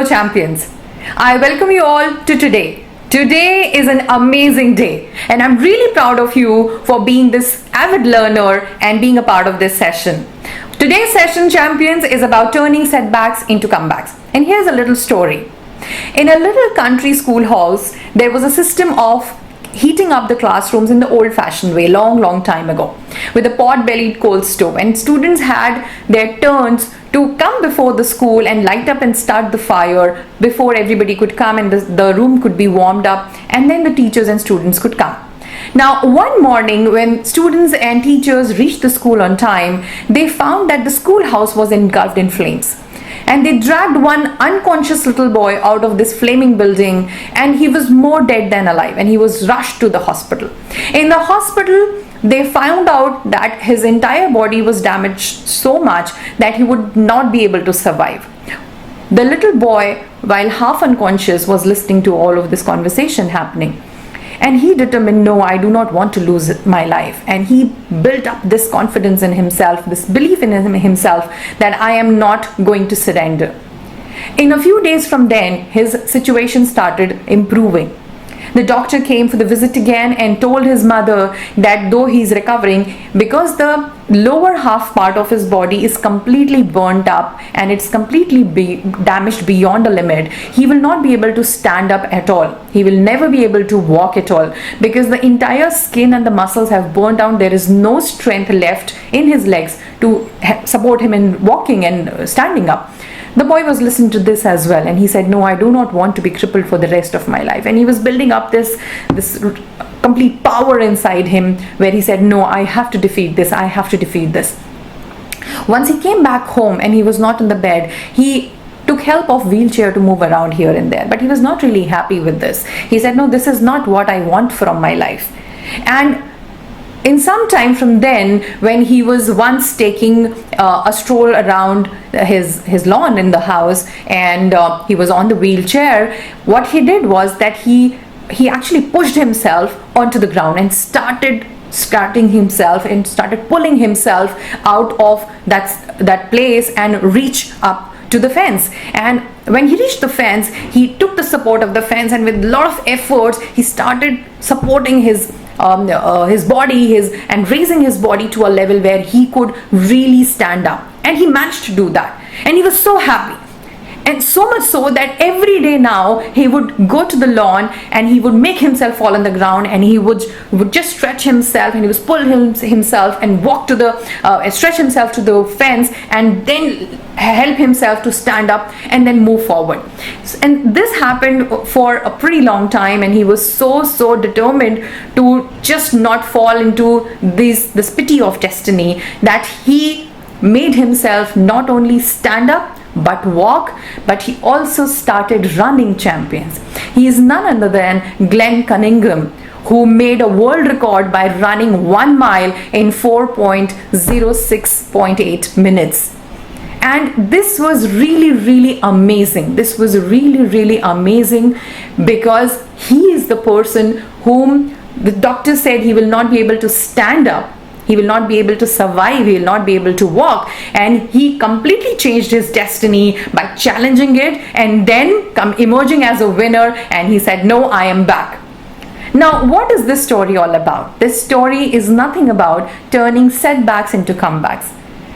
champions. I welcome you all to today. Today is an amazing day and I'm really proud of you for being this avid learner and being a part of this session. Today's session, champions, is about turning setbacks into comebacks. And here's a little story. In a little country schoolhouse, there was a system of heating up the classrooms in the old-fashioned way long time ago with a pot-bellied coal stove, and students had their turns to come before the school and light up and start the fire before everybody could come, and the room could be warmed up, and then the teachers and students could come. Now, one morning when students and teachers reached the school on time, they found that the schoolhouse was engulfed in flames. And they dragged one unconscious little boy out of this flaming building, and he was more dead than alive, and he was rushed to the hospital. In the hospital, they found out that his entire body was damaged so much that he would not be able to survive. The little boy, while half unconscious, was listening to all of this conversation happening. And he determined, no, I do not want to lose my life. And he built up this confidence in himself, this belief in himself that I am not going to surrender. In a few days from then, his situation started improving. The doctor came for the visit again and told his mother that though he's recovering, because the lower half part of his body is completely burnt up and it's completely damaged beyond a limit, he will not be able to stand up at all. He will never be able to walk at all because the entire skin and the muscles have burnt down. There is no strength left in his legs to support him in walking and standing up. The boy was listening to this as well, and he said, no, I do not want to be crippled for the rest of my life. And he was building up this complete power inside him where he said, no, I have to defeat this. I have to defeat this. Once he came back home and he was not in the bed, he took help of wheelchair to move around here and there, but he was not really happy with this. He said, no, this is not what I want from my life. And in some time from then, when he was once taking a stroll around his lawn in the house, and he was on the wheelchair, what he did was that he actually pushed himself onto the ground and started himself and started pulling himself out of that place and reach up to the fence. And when he reached the fence, he took the support of the fence, and with a lot of efforts he started supporting his body and raising his body to a level where he could really stand up, and he managed to do that, and he was so happy. And so much so that every day now he would go to the lawn and he would make himself fall on the ground, and he would just stretch himself, and he was pull himself and walk to the stretch himself to the fence, and then help himself to stand up and then move forward. And this happened for a pretty long time, and he was so determined to just not fall into this pity of destiny that he made himself not only stand up but walk, but he also started running, champions. He is none other than Glenn Cunningham, who made a world record by running 1 mile in 4.06.8 minutes. And this was really amazing. This was really amazing because he is the person whom the doctor said he will not be able to stand up. He will not be able to survive. He will not be able to walk. And he completely changed his destiny by challenging it and then emerging as a winner. And he said, no, I am back. Now, what is this story all about? This story is nothing about turning setbacks into comebacks.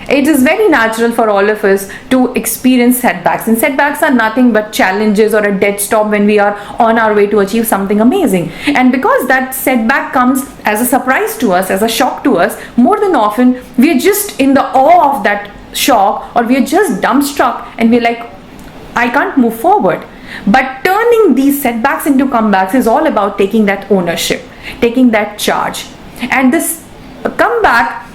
It is very natural for all of us to experience setbacks, and setbacks are nothing but challenges or a dead stop when we are on our way to achieve something amazing. And because that setback comes as a surprise to us, as a shock to us, more than often we are just in the awe of that shock, or we are just dumbstruck and we're like, I can't move forward. But turning these setbacks into comebacks is all about taking that ownership, taking that charge. And this comeback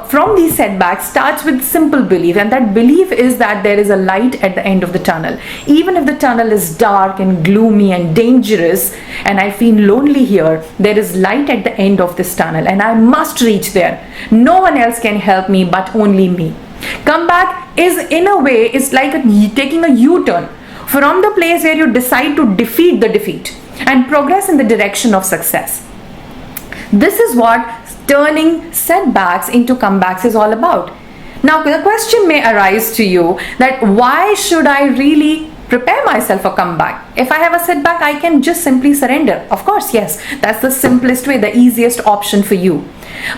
from these setbacks starts with simple belief, and that belief is that there is a light at the end of the tunnel. Even if the tunnel is dark and gloomy and dangerous and I feel lonely here, there is light at the end of this tunnel and I must reach there. No one else can help me but only me. Comeback is, in a way, is like taking a U-turn from the place where you decide to defeat the defeat and progress in the direction of success. This is what turning setbacks into comebacks is all about. Now, the question may arise to you that why should I really prepare myself for comeback? If I have a setback, I can just simply surrender. Of course, yes, that's the simplest way, the easiest option for you.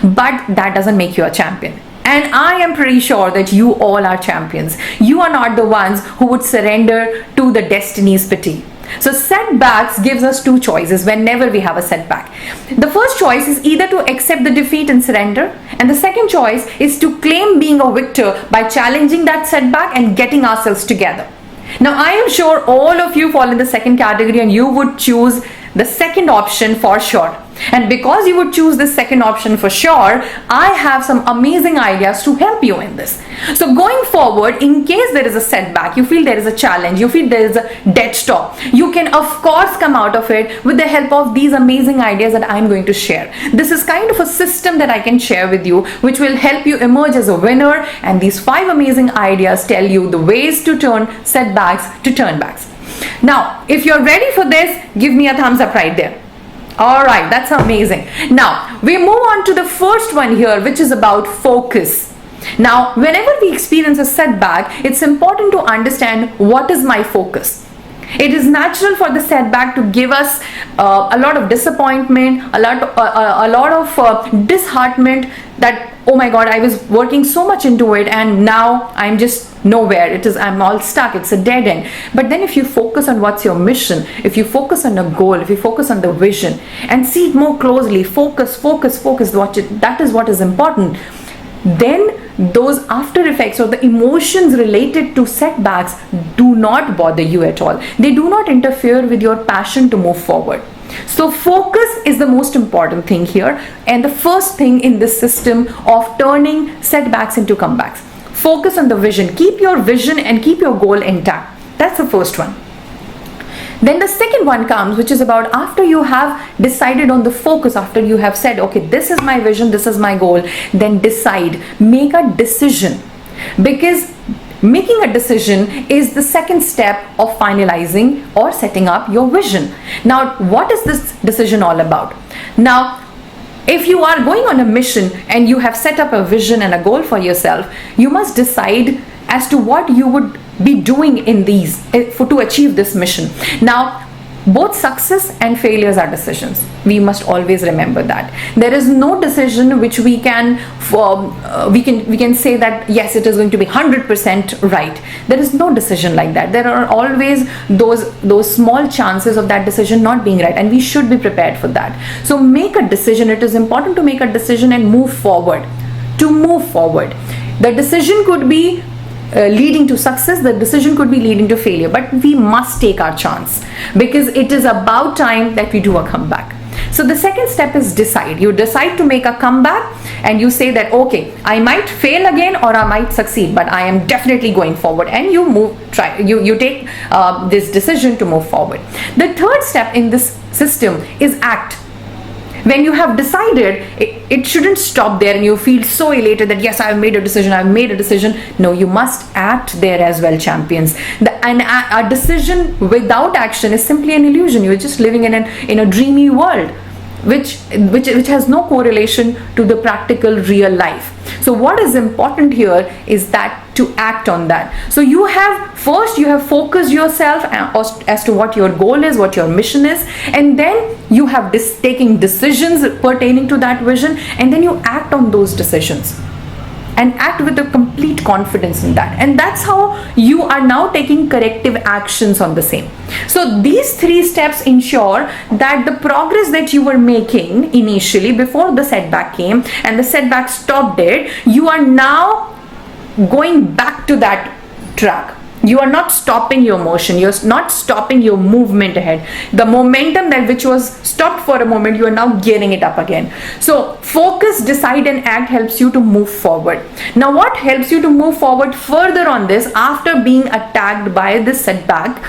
But that doesn't make you a champion. And I am pretty sure that you all are champions. You are not the ones who would surrender to the destiny's pity. So setbacks gives us two choices whenever we have a setback. The first choice is either to accept the defeat and surrender, and the second choice is to claim being a victor by challenging that setback and getting ourselves together. Now I am sure all of you fall in the second category and you would choose the second option for sure. And because you would choose the second option for sure, I have some amazing ideas to help you in this. So going forward, in case there is a setback, you feel there is a challenge, you feel there is a dead stop, you can of course come out of it with the help of these amazing ideas that I'm going to share. This is kind of a system that I can share with you, which will help you emerge as a winner. And these 5 amazing ideas tell you the ways to turn setbacks to turnbacks. Now, if you're ready for this, give me a thumbs up right there. All right, that's amazing. Now, we move on to the first one here, which is about focus. Now, whenever we experience a setback, it's important to understand what is my focus. It is natural for the setback to give us a lot of disappointment, a lot of disheartenment that, oh my God, I was working so much into it and now I'm just nowhere. I'm all stuck. It's a dead end. But then if you focus on what's your mission, if you focus on a goal, if you focus on the vision and see it more closely, focus, that is what is important. Then those after effects or the emotions related to setbacks do not bother you at all. They do not interfere with your passion to move forward. So focus is the most important thing here, and the first thing in this system of turning setbacks into comebacks. Focus on the vision. Keep your vision and keep your goal intact. That's the first one. Then the second one comes, which is about after you have decided on the focus, after you have said, okay, this is my vision, this is my goal, then decide, make a decision. Because making a decision is the second step of finalizing or setting up your vision. Now, what is this decision all about? Now, if you are going on a mission and you have set up a vision and a goal for yourself, you must decide as to what you would be doing in these to achieve this mission. Now, both success and failures are decisions. We must always remember that. There is no decision which we can say that yes, it is going to be 100% right. There is no decision like that. There are always those small chances of that decision not being right, and we should be prepared for that. So make a decision. It is important to make a decision and move forward. To move forward, the decision could be leading to success, the decision could be leading to failure, but we must take our chance because it is about time that we do a comeback. So the second step is decide. You decide to make a comeback and you say that, okay, I might fail again or I might succeed, but I am definitely going forward, and you take this decision to move forward. The third step in this system is act. When you have decided, it shouldn't stop there and you feel so elated that yes, I've made a decision. No, you must act there as well, champions. A decision without action is simply an illusion. You're just living in a dreamy world, which has no correlation to the practical real life. So what is important here is that to act on that. So you have focused yourself as to what your goal is, what your mission is, and then you have taking decisions pertaining to that vision, and then you act on those decisions and act with a complete confidence in that. And that's how you are now taking corrective actions on the same. So these 3 steps ensure that the progress that you were making initially before the setback came and the setback stopped it, you are now going back to that track. You are not stopping your motion. You're not stopping your movement ahead. The momentum which was stopped for a moment, you are now gearing it up again. So focus, decide and act helps you to move forward. Now what helps you to move forward further on this after being attacked by this setback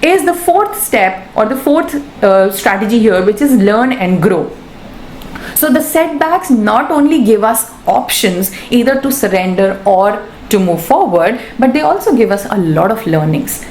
is the fourth step or the fourth strategy here, which is learn and grow. So the setbacks not only give us options either to surrender or to move forward, but they also give us a lot of learnings.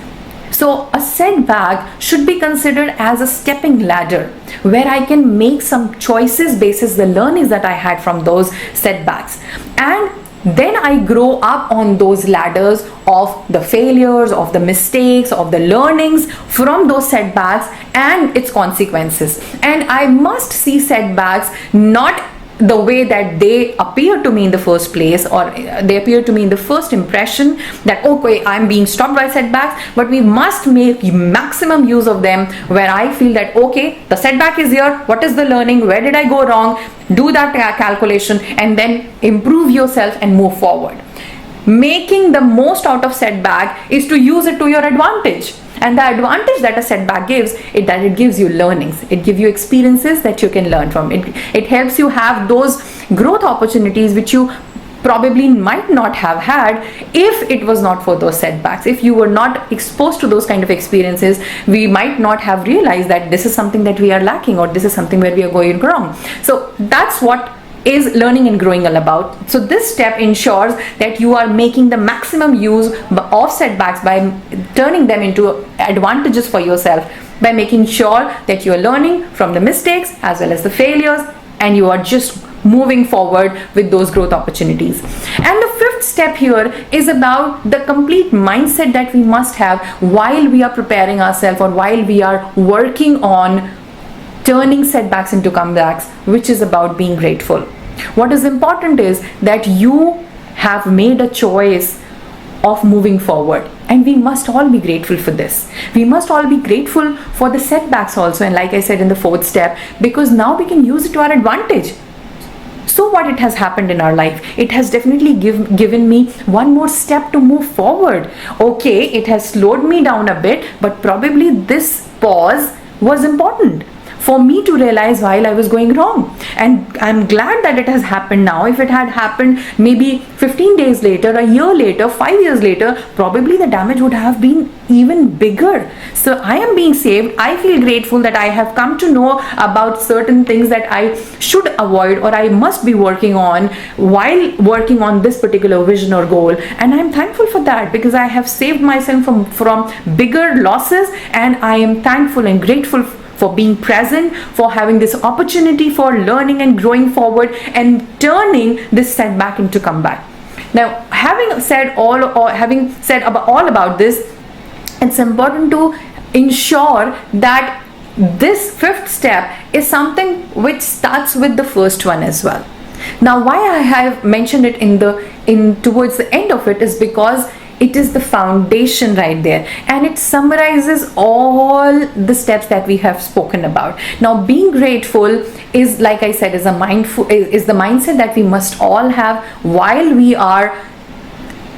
So a setback should be considered as a stepping ladder where I can make some choices basis the learnings that I had from those setbacks. And then I grow up on those ladders of the failures, of the mistakes, of the learnings from those setbacks and its consequences. And I must see setbacks not the way that they appear to me in the first place, or they appear to me in the first impression that okay, I'm being stopped by setbacks, but we must make maximum use of them where I feel that okay, the setback is here, what is the learning, where did I go wrong, do that calculation and then improve yourself and move forward. Making the most out of setback is to use it to your advantage. And the advantage that a setback gives is that it gives you learnings. It gives you experiences that you can learn from. It helps you have those growth opportunities which you probably might not have had if it was not for those setbacks. If you were not exposed to those kind of experiences, we might not have realized that this is something that we are lacking, or this is something where we are going wrong. So that's what is learning and growing all about. So this step ensures that you are making the maximum use of setbacks by turning them into advantages for yourself, by making sure that you are learning from the mistakes as well as the failures, and you are just moving forward with those growth opportunities. And the fifth step here is about the complete mindset that we must have while we are preparing ourselves, or while we are working on turning setbacks into comebacks, which is about being grateful. What is important is that you have made a choice of moving forward, and we must all be grateful for this. We must all be grateful for the setbacks also, and like I said in the fourth step, because now we can use it to our advantage. So what it has happened in our life? It has definitely given me one more step to move forward. Okay, it has slowed me down a bit, but probably this pause was important for me to realize while I was going wrong. And I'm glad that it has happened now. If it had happened maybe 15 days later, a year later, 5 years later, probably the damage would have been even bigger. So I am being saved. I feel grateful that I have come to know about certain things that I should avoid, or I must be working on while working on this particular vision or goal. And I'm thankful for that, because I have saved myself from bigger losses, and I am thankful and grateful for being present, for having this opportunity for learning and growing forward and turning this setback into comeback. Now, having said all about this, it's important to ensure that this fifth step is something which starts with the first one as well. Now, why I have mentioned it towards the end of it is because it is the foundation right there, and it summarizes all the steps that we have spoken about. Now, being grateful is, like I said, is the mindset that we must all have while we are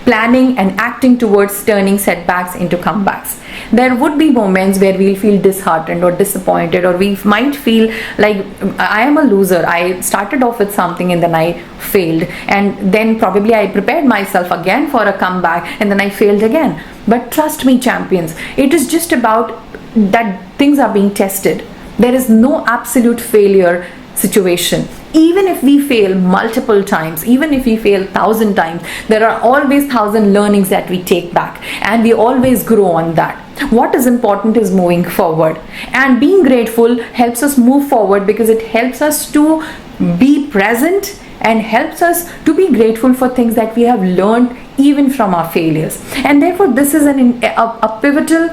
planning and acting towards turning setbacks into comebacks. There would be moments where we'll feel disheartened or disappointed, or we might feel like I am a loser. I started off with something and then I failed, and then probably I prepared myself again for a comeback and then I failed again. But trust me, champions, it is just about that things are being tested. There is no absolute failure situation. Even if we fail multiple times, even if we fail 1,000 times, there are always 1,000 learnings that we take back, and we always grow on that. What is important is moving forward, and being grateful helps us move forward, because it helps us to be present and helps us to be grateful for things that we have learned even from our failures. And therefore this is a pivotal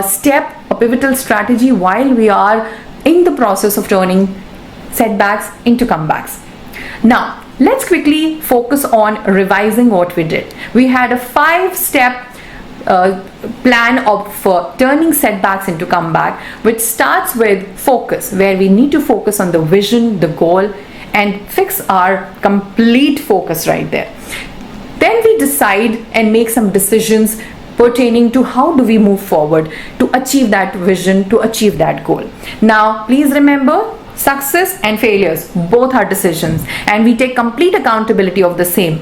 step, a pivotal strategy while we are in the process of turning setbacks into comebacks. Now, let's quickly focus on revising what we did. We had a 5-step plan for turning setbacks into comeback, which starts with focus, where we need to focus on the vision, the goal, and fix our complete focus right there. Then we decide and make some decisions pertaining to how do we move forward to achieve that vision, to achieve that goal. Now, please remember, success and failures both are decisions, and we take complete accountability of the same.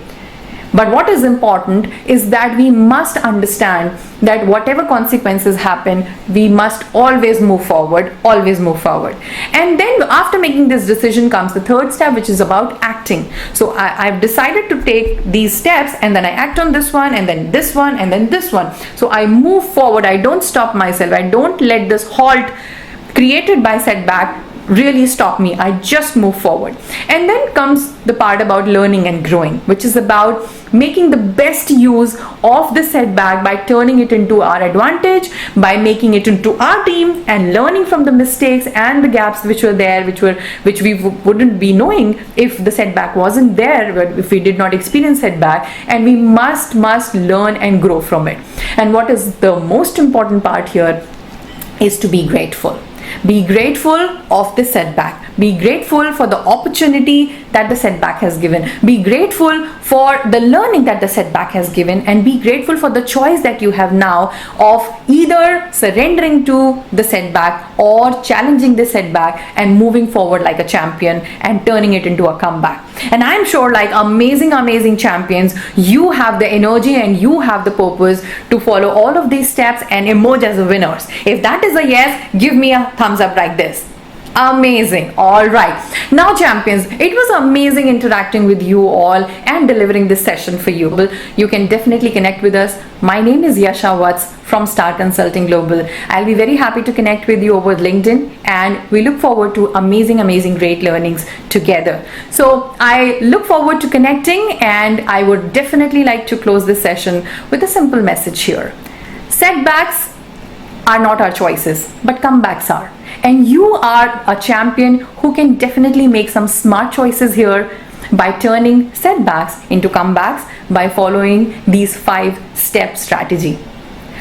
But what is important is that we must understand that whatever consequences happen, we must always move forward, always move forward. And then after making this decision comes the third step, which is about acting. So I've decided to take these steps, and then I act on this one, and then this one, and then this one. So I move forward. I don't stop myself. I don't let this halt created by setback really stop me. I just move forward. And then comes the part about learning and growing, which is about making the best use of the setback by turning it into our advantage, by making it into our team, and learning from the mistakes and the gaps which were there, which we wouldn't be knowing if the setback wasn't there, if we did not experience setback. And we must learn and grow from it. And what is the most important part here is to be grateful. Be grateful of the setback. Be grateful for the opportunity that the setback has given. Be grateful for the learning that the setback has given, and be grateful for the choice that you have now of either surrendering to the setback or challenging the setback and moving forward like a champion and turning it into a comeback. And I'm sure, like amazing champions, you have the energy and you have the purpose to follow all of these steps and emerge as winners. If that is a yes, give me a thumbs up like this. Amazing. All right, now champions, it was amazing interacting with you all and delivering this session for you. You can definitely connect with us. My name is Yasha Vatsa from Star Consulting Global. I'll be very happy to connect with you over LinkedIn, and we look forward to amazing great learnings together. So I look forward to connecting, and I would definitely like to close this session with a simple message here. Setbacks are not our choices, but comebacks are. And you are a champion who can definitely make some smart choices here by turning setbacks into comebacks by following these 5-step strategy.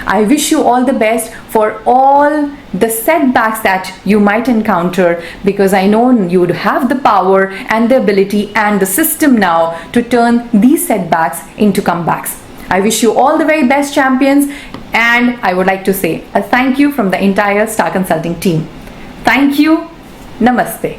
I wish you all the best for all the setbacks that you might encounter, because I know you would have the power and the ability and the system now to turn these setbacks into comebacks. I wish you all the very best, champions, and I would like to say a thank you from the entire Star Consulting team. Thank you. Namaste.